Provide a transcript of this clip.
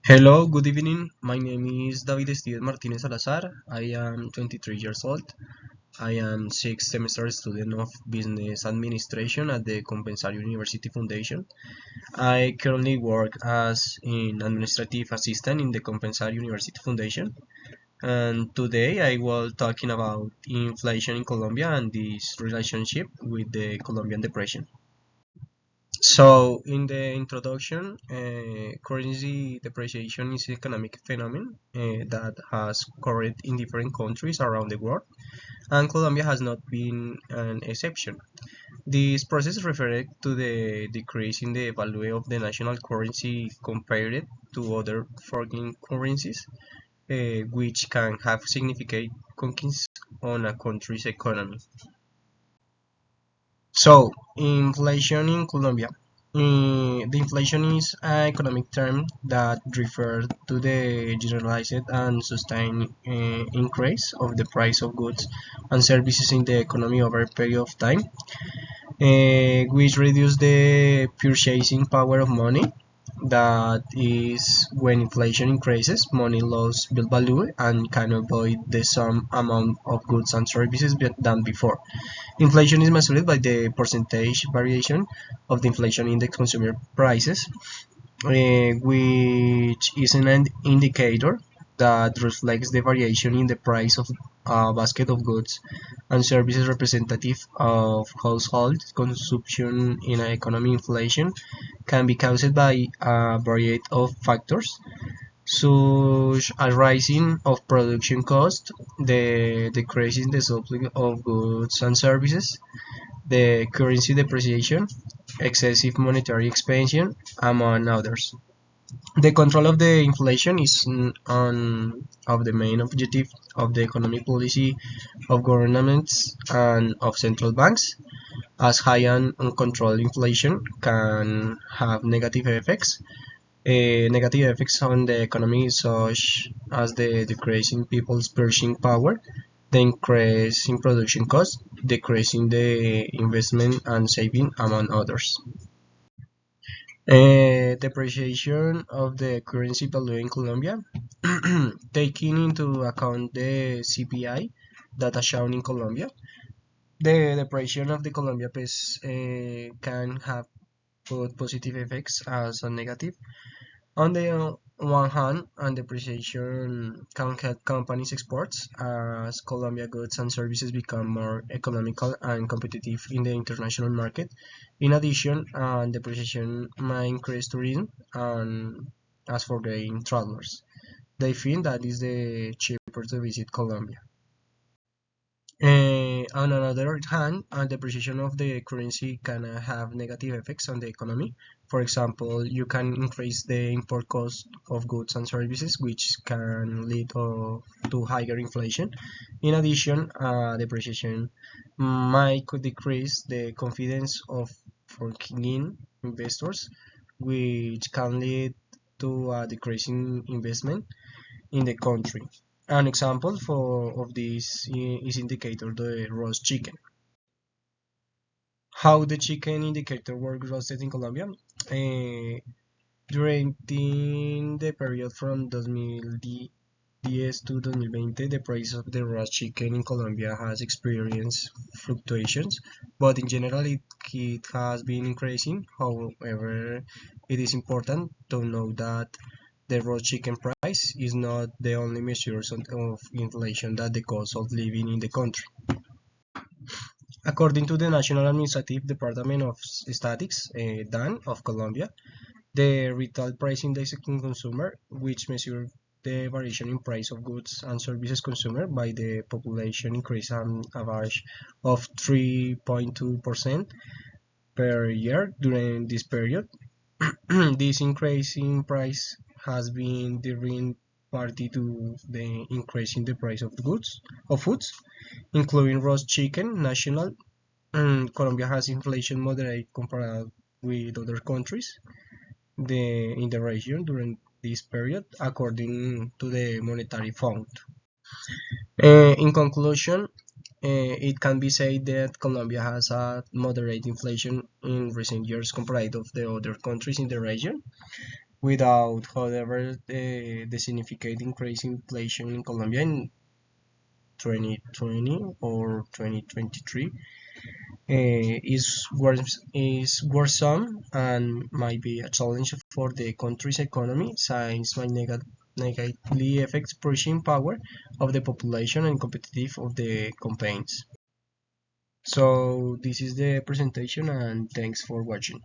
Hello, good evening. My name is David Steven Martinez Salazar. I am 23 years old. I am sixth semester student of Business Administration at the Compensar University Foundation. I currently work as an administrative assistant in the Compensar University Foundation. And today I will talking about inflation in Colombia and this relationship with the Colombian depression. So, in the introduction, currency depreciation is an economic phenomenon that has occurred in different countries around the world, and Colombia has not been an exception. This process referred to the decrease in the value of the national currency compared to other foreign currencies, which can have significant consequences on a country's economy. So, inflation in Colombia. The inflation is an economic term that refers to the generalized and sustained increase of the price of goods and services in the economy over a period of time, which reduce the purchasing power of money. That is when inflation increases, money loses value and can avoid the same amount of goods and services than before. Inflation is measured by the percentage variation of the inflation index consumer prices, which is an indicator that reflects the variation in the price of a basket of goods and services representative of household consumption in an economy. Inflation can be caused by a variety of factors such as rising of production cost, the decrease in the supply of goods and services, the currency depreciation, excessive monetary expansion, among others. The control of the inflation is of the main objective of the economic policy of governments and of central banks, as high and uncontrolled inflation can have negative effects on the economy, such as the decrease in people's purchasing power, the increase in production costs, decrease in the investment and saving, among others. Depreciation of the currency value in Colombia, taking into account the CPI data shown in Colombia, the depreciation of the Colombia peso can have both positive effects as a negative. On the one hand, and depreciation can help companies exports as Colombia goods and services become more economical and competitive in the international market. In addition, depreciation may increase tourism and as for the travelers. They feel that is the cheaper to visit Colombia. On another hand, depreciation of the currency can have negative effects on the economy. For example, you can increase the import cost of goods and services, which can lead to higher inflation. In addition, depreciation might could decrease the confidence of foreign investors, which can lead to a decrease in investment in the country. An example of this is indicator the roast chicken. How the chicken indicator works roasted in Colombia? During the period from 2010 to 2020, the price of the roast chicken in Colombia has experienced fluctuations, but in general it has been increasing. However, it is important to know that the raw chicken price is not the only measure of inflation that the cost of living in the country. According to the National Administrative Department of Statistics, DAN of Colombia, the retail price index in consumer, which measures the variation in price of goods and services consumed by the population, increase an average of 3.2% per year during this period. This increase in price has been driven partly to the increase in the price of foods, including roast chicken. National Colombia has inflation moderate compared with other countries in the region during this period, according to the Monetary Fund. In conclusion, it can be said that Colombia has a moderate inflation in recent years compared of the other countries in the region. without, however, the significant increase in inflation in Colombia in 2020 or 2023 is worrisome and might be a challenge for the country's economy, since might negatively affect purchasing power of the population and competitive of the campaigns. So this is the presentation, and thanks for watching.